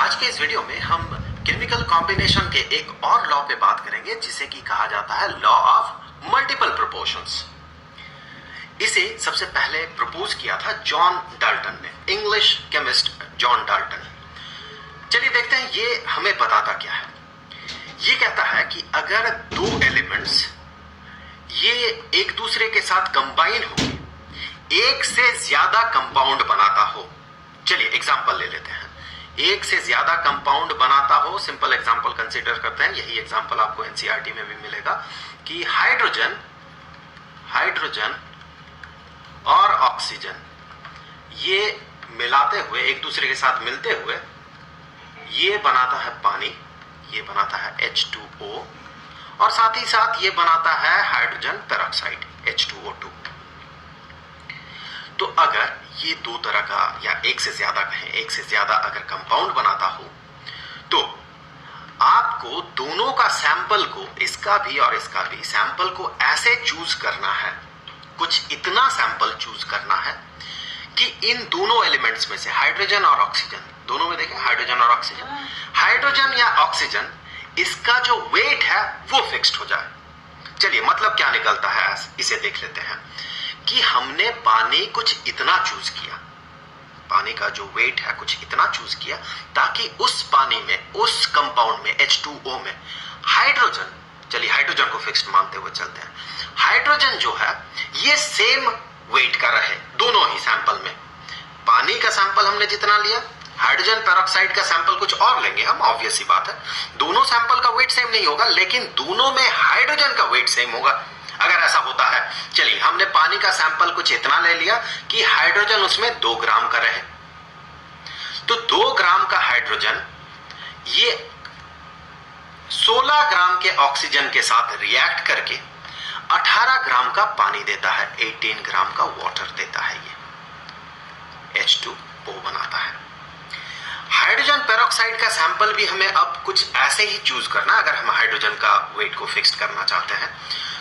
आज के इस वीडियो में हम केमिकल कॉम्बिनेशन के एक और लॉ पे बात करेंगे जिसे कि कहा जाता है लॉ ऑफ मल्टीपल प्रोपोर्शंस। इसे सबसे पहले प्रपोज किया था जॉन डाल्टन ने, इंग्लिश केमिस्ट जॉन डाल्टन। चलिए देखते हैं ये हमें बताता क्या है। ये कहता है कि अगर दो एलिमेंट्स ये एक दूसरे के साथ कंबाइन होकर एक से ज्यादा कंपाउंड बनाता हो, चलिए एग्जांपल ले लेते हैं। एक से ज्यादा कंपाउंड बनाता हो, सिंपल एग्जांपल कंसीडर करते हैं। यही एग्जांपल आपको एनसीईआरटी में भी मिलेगा कि हाइड्रोजन और ऑक्सीजन ये मिलाते हुए, एक दूसरे के साथ मिलते हुए ये बनाता है पानी, ये बनाता है H2O और साथ ही साथ ये बनाता है हाइड्रोजन पेरोक्साइड H2O2। तो अगर ये दो तरह का या एक से ज्यादा कहें, एक से ज्यादा अगर कंपाउंड बनाता हो तो आपको दोनों का सैंपल को, इसका भी और इसका भी सैंपल को ऐसे चूज करना है, कुछ इतना सैंपल चूज करना है कि इन दोनों एलिमेंट्स में से हाइड्रोजन और ऑक्सीजन, दोनों में देखें हाइड्रोजन और ऑक्सीजन, हाइड्रोजन या ऑक्सीजन इसका जो वेट है वो फिक्स्ड हो जाए। चलिए मतलब क्या निकलता है इसे देख लेते हैं कि हमने पानी कुछ इतना चूज किया, पानी का जो वेट है कुछ इतना चूज किया ताकि उस पानी में, उस कंपाउंड में H2O में हाइड्रोजन, चलिए हाइड्रोजन को फिक्स्ड मानते हुए चलते हैं, हाइड्रोजन जो है ये सेम वेट का रहे दोनों ही सैंपल में। पानी का सैंपल हमने जितना लिया, हाइड्रोजन पेरोक्साइड का सैंपल कुछ और लेंगे हम, ऑब्वियस सी बात है। दोनों सैंपल का वेट सेम नहीं होगा लेकिन दोनों में हाइड्रोजन का वेट सेम होगा। अगर ऐसा होता है, चलिए हमने पानी का सैंपल कुछ इतना ले लिया कि हाइड्रोजन उसमें 2 ग्राम का रहे, तो 2 ग्राम का हाइड्रोजन ये 16 ग्राम के ऑक्सीजन के साथ रिएक्ट करके 18 ग्राम का पानी देता है, 18 ग्राम का वाटर देता है, ये H2O बनाता है। हाइड्रोजन पेरोक्साइड का सैंपल भी हमें अब कुछ ऐसे ही चूज करना, अगर हम हाइड्रोजन का वेट को फिक्स करना चाहते हैं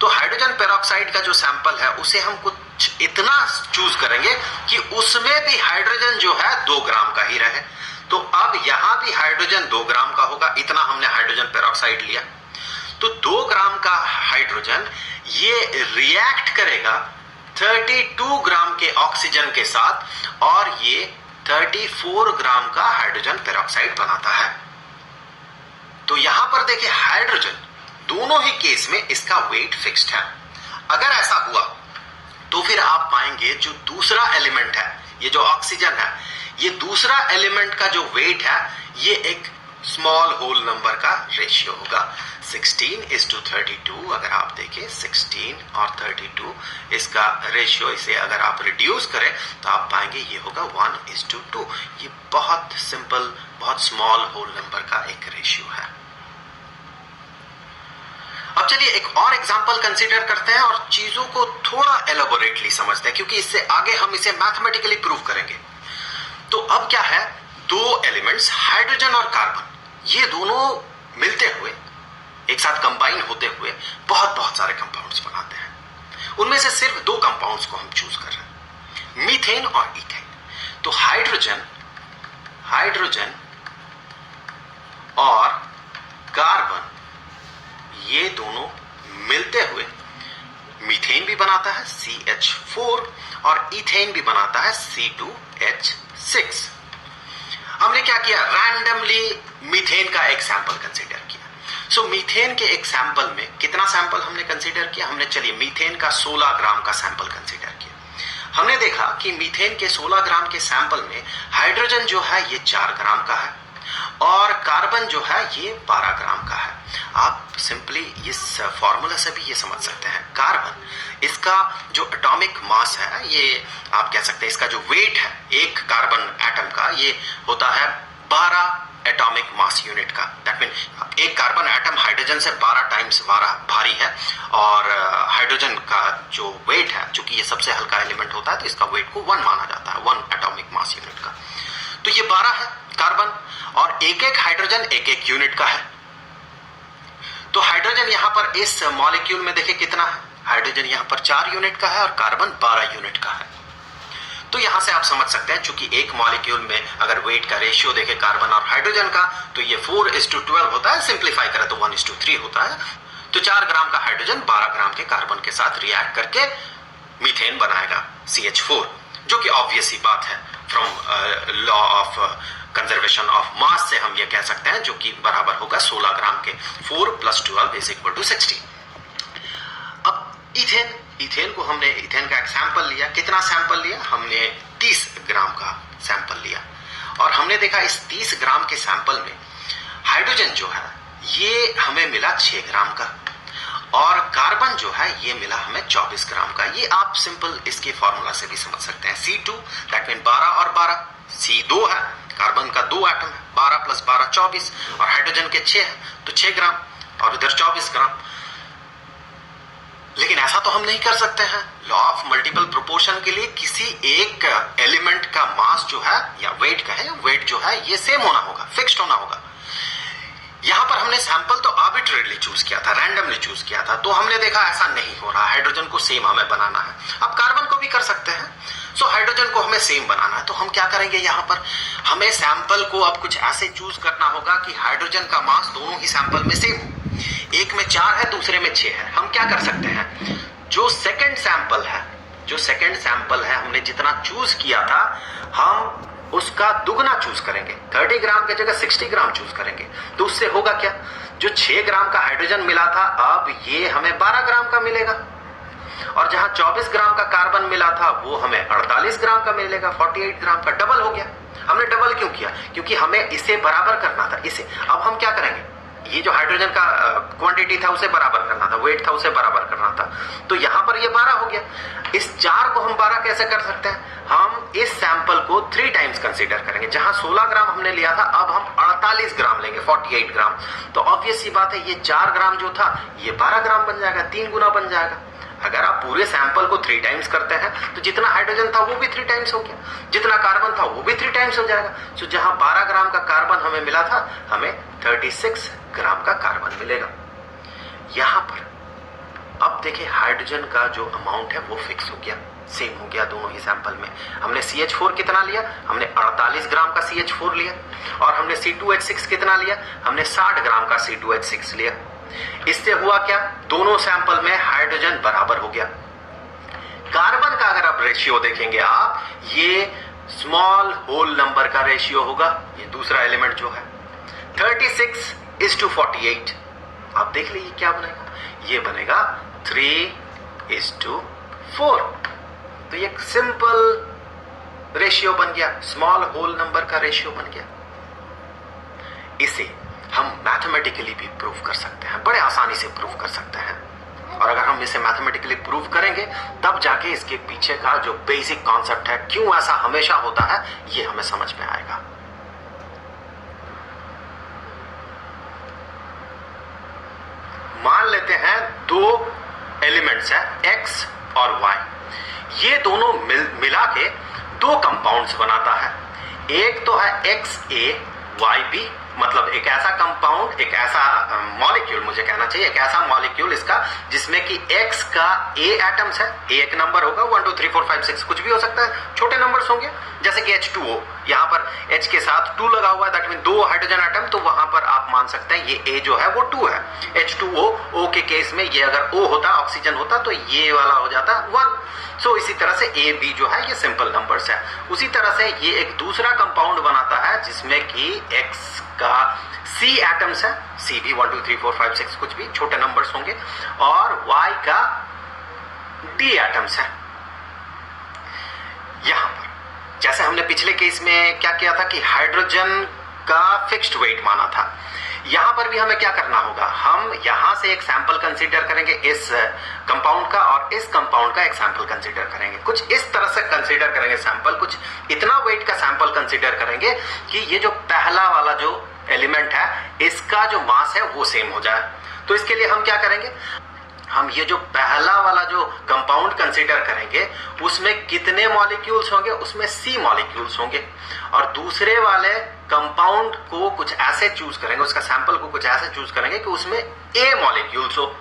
तो हाइड्रोजन पेरोक्साइड का जो सैंपल है उसे हम कुछ इतना चूज करेंगे कि उसमें भी हाइड्रोजन जो है 2 ग्राम का ही रहे। तो अब यहां भी हाइड्रोजन 2 ग्राम का होगा, इतना हमने हाइड्रोजन पेरोक्साइड लिया। तो 2 ग्राम का हाइड्रोजन ये रिएक्ट करेगा 32 ग्राम के ऑक्सीजन के साथ और ये 34 ग्राम का हाइड्रोजन पेरोक्साइड बनाता है। तो यहां पर देखिए हाइड्रोजन दोनों ही केस में इसका वेट फिक्स्ड है। अगर ऐसा हुआ तो फिर आप पाएंगे जो दूसरा एलिमेंट है, ये जो ऑक्सीजन है, ये दूसरा एलिमेंट का जो वेट है ये एक स्मॉल होल नंबर का रेशियो होगा, 16:32। अगर आप देखें 16 और 32 इसका रेशियो, इसे अगर आप रिड्यूस करें तो आप पाएंगे ये होगा 1:2। ये बहुत सिंपल, बहुत स्मॉल होल नंबर का एक रेशियो है। अब चलिए एक और एग्जांपल कंसीडर करते हैं और चीजों को थोड़ा एलोबोरेटली समझते हैं, क्योंकि इससे आगे हम इसे मैथमेटिकली प्रूव करेंगे। तो अब क्या है, दो एलिमेंट्स हाइड्रोजन और कार्बन, ये दोनों मिलते हुए एक साथ कंबाइन होते हुए बहुत बहुत सारे कंपाउंड्स बनाते हैं। उनमें से सिर्फ 2 कंपाउंड्स को हम चूज कर रहे हैं, मीथेन और इथेन। तो हाइड्रोजन और कार्बन ये दोनों मिलते हुए मीथेन भी बनाता है CH4 और इथेन भी बनाता है C2H6। हमने क्या किया, रैंडमली मीथेन का एक सैंपल कंसीडर किया। सो मीथेन के एक सैंपल में कितना सैंपल हमने कंसीडर किया, हमने चलिए मीथेन का 16 ग्राम का सैंपल कंसीडर किया। हमने देखा कि मीथेन के 16 ग्राम के सैंपल में हाइड्रोजन जो है ये 4 ग्राम का है और कार्बन जो है ये 12 ग्राम का है। आप सिंपली इस फॉर्मूला से भी ये समझ सकते हैं, कार्बन इसका जो एटॉमिक मास है, ये आप कह सकते हैं इसका जो वेट है एक कार्बन एटम का, ये होता है 12 एटॉमिक मास यूनिट का। दैट मीन एक कार्बन एटम हाइड्रोजन से 12 टाइम्स भारी है और हाइड्रोजन का जो वेट है, चूंकि ये सबसे हल्का एलिमेंट होता है तो इसका वेट को 1 माना जाता है, 1 एटॉमिक मास यूनिट का। तो ये 12 है कार्बन और एक हाइड्रोजन एक यूनिट का है। तो हाइड्रोजन यहां पर इस मॉलिक्यूल में देखिए कितना है, हाइड्रोजन यहां पर 4 यूनिट का है और कार्बन 12 यूनिट का है। तो यहां से आप समझ सकते हैं, चूंकि एक मॉलिक्यूल में अगर वेट का रेशियो देखें कार्बन और हाइड्रोजन का, तो ये 4:12 होता है, सिंप्लीफाई करें तो 1:3 होता है। तो 4 ग्राम का हाइड्रोजन 12 ग्राम के कार्बन के साथ रिएक्ट करके मीथेन बनाएगा CH4, जो कि ऑब्वियस ही बात है, from law of conservation of mass से हम ये कह सकते हैं, जो कि बराबर होगा 16 ग्राम के। 4 + 12 = 60। अब इथेन को हमने, इथेन का एक सैंपल लिया। कितना सैंपल लिया हमने? 30 ग्राम का सैंपल लिया, और हमने देखा इस 30 ग्राम के सैंपल में हाइड्रोजन जो है ये हमें मिला 6 ग्राम का, और कार्बन जो है ये मिला हमें 24 ग्राम का। ये आप सिंपल इसके फॉर्मूला से भी समझ सकते हैं। C2 दैट मीन 12 और 12, C2 है, कार्बन का 2 एटम है, 12 + 12 24, और हाइड्रोजन के 6 है, तो 6 ग्राम और इधर 24 ग्राम। लेकिन ऐसा तो हम नहीं कर सकते हैं। लॉ ऑफ मल्टीपल प्रोपोर्शन के लिए किसी एक एलिमेंट का मास जो है, या वेट कहें, वेट जो है ये सेम होना होगा, फिक्स्ड होना होगा। यहां पर हमने सैंपल तो आर्बिट्रेरीली चूज किया था, रैंडमली चूज किया था, तो हमने देखा ऐसा नहीं हो रहा, हाइड्रोजन को सेम हमें बनाना है। अब कार्बन को भी कर सकते हैं, सो हाइड्रोजन को हमें सेम बनाना है, तो हम क्या करेंगे? यहां पर हमें सैंपल को अब कुछ ऐसे चूज करना होगा कि हाइड्रोजन का मास दोनों ही सैंपल में सेम हो। एक में 4 है, दूसरे में 6 है। हम क्या कर सकते हैं? जो सेकंड सैंपल है हमने जितना चूज किया था, हम उसका दुगना चूज करेंगे, 30 ग्राम की जगह 60 ग्राम चूज करेंगे। तो उससे होगा क्या? जो 6 ग्राम का हाइड्रोजन मिला था, अब ये हमें 12 ग्राम का मिलेगा, और जहां 24 ग्राम का कार्बन मिला था वो हमें 48 ग्राम का मिलेगा, 48 ग्राम का। डबल हो गया। हमने डबल क्यों किया? क्योंकि हमें इसे बराबर करना था, इसे। अब हम क्या करेंगे? ये जो हाइड्रोजन का क्वांटिटी था उसे बराबर करना था, वेट था उसे बराबर करना था, तो यहां पर ये 12 हो गया। इस 4 को हम 12 कैसे कर सकते हैं? हम इस सैंपल को 3 टाइम्स कंसीडर करेंगे। जहां 16 ग्राम हमने लिया था, अब हम 48 ग्राम लेंगे, 48 ग्राम। तो ऑब्वियस सी बात है, ये 4 ग्राम जो था ये 12 ग्राम बन जाएगा, 3 गुना बन जाएगा। अगर आप पूरे सैंपल को 3 टाइम्स करते हैं तो जितना हाइड्रोजन था वो भी 3 टाइम्स हो गया, जितना कार्बन था वो भी 3 टाइम्स हो जाएगा। तो जहां 12 ग्राम का कार्बन हमें मिला था, हमें 36 ग्राम का कार्बन मिलेगा। यहां पर अब देखिए हाइड्रोजन का जो अमाउंट है वो फिक्स हो गया, सेम हो गया दोनों ही सैंपल में। हमने CH4 कितना लिया? हमने 48 ग्राम का CH4 लिया, और हमने C2H6 कितना लिया? हमने 60 ग्राम का C2H6 लिया। इससे हुआ क्या? दोनों सैंपल में हाइड्रोजन बराबर हो गया। कार्बन का अगर आप रेशियो देखेंगे आप, ये स्मॉल होल नंबर का रेशियो होगा, ये दूसरा एलिमेंट जो है 36:48। आप देख लीजिए क्या बनेगा, ये बनेगा 3:4। तो ये सिंपल रेशियो बन गया, स्मॉल होल नंबर का रेशियो बन गया। इसे हम मैथमेटिकली भी प्रूव कर सकते हैं, बड़े आसानी से प्रूव कर सकते हैं। और अगर हम इसे मैथमेटिकली प्रूव करेंगे तब जाके इसके पीछे का जो बेसिक कॉन्सेप्ट है, क्यों ऐसा हमेशा होता है, ये हमें समझ में आएगा। मान लेते हैं 2 एलिमेंट्स हैं X और Y, ये दोनों मिला के 2 कंपाउंड्स बनाता है। एक तो है XaYB, मतलब एक ऐसा कंपाउंड, एक ऐसा मॉलिक्यूल, मुझे कहना चाहिए एक ऐसा मॉलिक्यूल इसका जिसमें कि X का A एटम्स है, A एक नंबर होगा, 1 2 3 4 5 6 कुछ भी हो सकता है, छोटे नंबर्स होंगे, जैसे कि H2O, यहां पर H के साथ 2 लगा हुआ है, दैट मीन 2 हाइड्रोजन एटम, तो वहां पर आप मान सकते हैं ये A जो है वो 2 है। H2O, O के केस में ये अगर O होता, ऑक्सीजन होता, तो ये वाला हो जाता 1। सो इसी तरह से A B जो है ये सिंपल नंबर्स है। उसी तरह से ये एक दूसरा कंपाउंड बनाता है जिसमें कि X का C एटम्स है, C भी 1 2 3 4 5 6 कुछ भी छोटे नंबर्स होंगे, और Y का D एटम्स है। यहां पर जैसे हमने पिछले केस में क्या किया था कि हाइड्रोजन का फिक्स्ड वेट माना था, यहां पर भी हमें क्या करना होगा, हम यहां से एक सैंपल कंसीडर करेंगे इस कंपाउंड का, और इस कंपाउंड का एक सैंपल कंसीडर करेंगे। कुछ इस तरह से कंसीडर करेंगे सैंपल, कुछ इतना वेट का सैंपल कंसीडर करेंगे कि ये जो पहला वाला जो एलिमेंट है इसका जो मास है वो सेम हो जाए। तो इसके लिए हम क्या करेंगे, हम ये जो पहला वाला जो कंपाउंड कंसीडर करेंगे उसमें कितने मॉलिक्यूल्स होंगे, उसमें C मॉलिक्यूल्स होंगे, और दूसरे वाले कंपाउंड को कुछ ऐसे चूज करेंगे, उसका सैंपल को कुछ ऐसे चूज करेंगे कि उसमें A मॉलिक्यूल्स हो।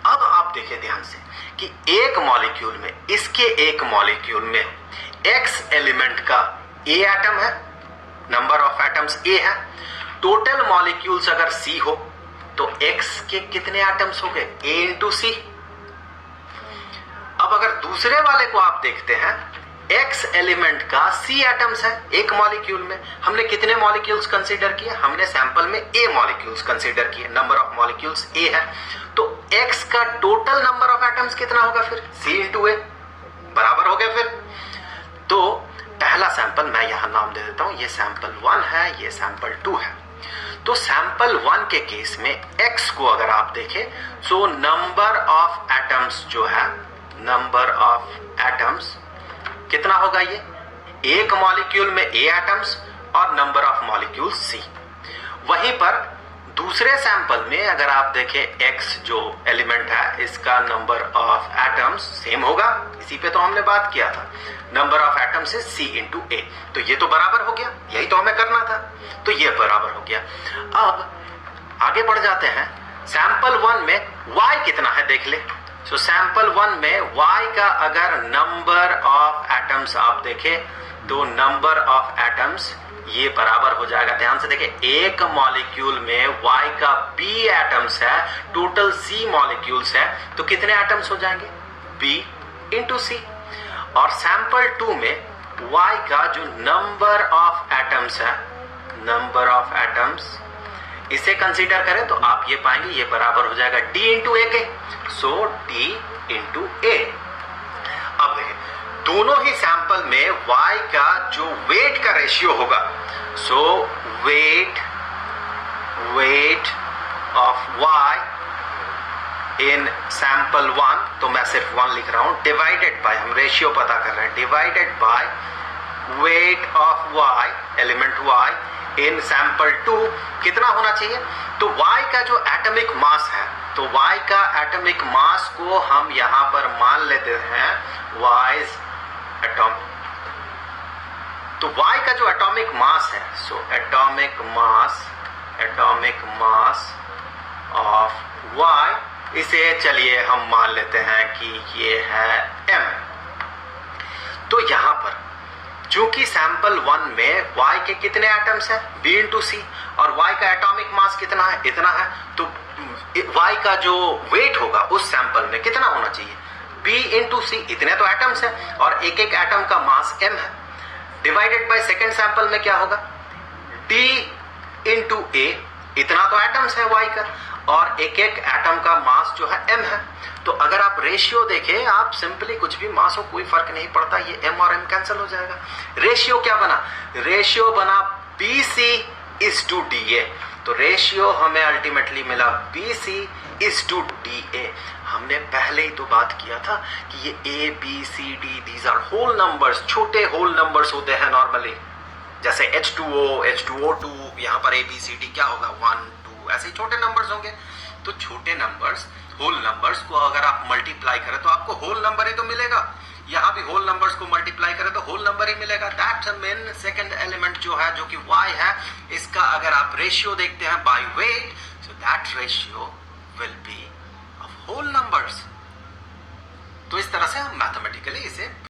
अब आप देखिए ध्यान से कि एक मॉलिक्यूल में, इसके एक मॉलिक्यूल में x एलिमेंट का a एटम है, नंबर ऑफ एटम्स a है, टोटल मॉलिक्यूल्स अगर c हो तो x के कितने एटम्स हो गए, a इंटू सी। अब अगर दूसरे वाले को आप देखते हैं, x एलिमेंट का c एटम्स है एक मॉलिक्यूल में, हमने कितने मॉलिक्यूल्स कंसीडर किए, हमने सैंपल में a मॉलिक्यूल्स कंसीडर किए, नंबर ऑफ मॉलिक्यूल्स a है, तो x का टोटल नंबर ऑफ एटम्स कितना होगा फिर, c इंटू a, बराबर हो गया फिर। तो पहला सैंपल मैं यहां नाम दे देता हूं, ये सैंपल 1 है, ये सैंपल 2 है। तो सैंपल 1 के केस में x को अगर आप देखें, सो नंबर ऑफ एटम्स जो है, नंबर ऑफ एटम्स कितना होगा, ये एक मॉलिक्यूल में a एटम्स और नंबर ऑफ मॉलिक्यूल्स c। वहीं पर दूसरे सैंपल में अगर आप देखें x जो एलिमेंट है, इसका नंबर ऑफ एटम्स सेम होगा, इसी पे तो हमने बात किया था, number of atoms is c into a, तो ये तो बराबर हो गया, यही तो हमें करना था, तो ये बराबर हो गया। अब आगे बढ़ जाते हैं, सैंपल 1 में y कितना है देख ले। सो सैंपल 1 में y का अगर नंबर ऑफ एटम्स आप देखें, तो नंबर ऑफ एटम्स ये बराबर हो जाएगा, ध्यान से देखें, एक मॉलिक्यूल में y का b एटम्स है, टोटल c मॉलिक्यूल्स है, तो कितने एटम्स हो जाएंगे, b इंटू c। और सैंपल 2 में y का जो नंबर ऑफ एटम्स है, नंबर ऑफ एटम्स, इसे कंसीडर करें तो आप ये पाएंगे ये बराबर हो जाएगा d इंटू ए के, सो d इंटू ए। अब देखें दोनों ही सैंपल में y का जो वेट का रेशियो होगा, so weight of y in sample 1, तो मैं सिर्फ 1 लिख रहा हूं, डिवाइडेड बाय, हम रेशियो पता कर रहे हैं, divided by weight of y, element y in sample 2 कितना होना चाहिए, तो y का जो एटॉमिक मास है, तो y का एटॉमिक मास को हम यहां पर मान लेते हैं y's एटॉम, तो y का जो एटॉमिक मास है, so atomic mass of y, इसे चलिए हम मान लेते हैं कि ये है m। तो यहां पर चूंकि सैंपल 1 में y के कितने एटम्स हैं, b इंटू सी, और y का एटॉमिक मास कितना है, इतना है, तो y का जो वेट होगा उस सैंपल में कितना होना चाहिए, b इंटू सी, इतने तो एटम्स हैं और एक एक एटम का मास m है, डिवाइडेड बाय सेकेंड सैंपल में क्या होगा, d इंटू a, इतना तो एटम्स है y का और एक एक एटम का मास जो है m है। तो अगर आप रेशियो देखें, आप सिंपली कुछ भी मास हो कोई फर्क नहीं पड़ता, ये m और m कैंसिल हो जाएगा। रेशियो क्या बना, रेशियो बना BC इज टू DA, तो रेशियो हमें अल्टीमेटली मिला BC इज टू DA। हमने पहले ही तो बात किया था कि ये A B C D these are whole numbers, छोटे होल नंबर्स होते हैं नॉर्मली, जैसे H2O H2O2, यहाँ पर A B C D क्या होगा 1 2, ऐसे ही छोटे नंबर्स होंगे। तो छोटे नंबर्स, होल नंबर्स को अगर आप मल्टीप्लाई करें तो आपको होल नंबर ही तो मिलेगा, यहाँ भी होल नंबर्स को मल्टीप्लाई करें तो होल नंबर ही मिलेगा। दैट मीन सेकंड एलिमेंट जो है, जो कि y है, इसका अगर आप रेशियो देखते हैं by weight, so that ratio will be of whole numbers. तो इस तरह से हम मैथमेटिकली इसे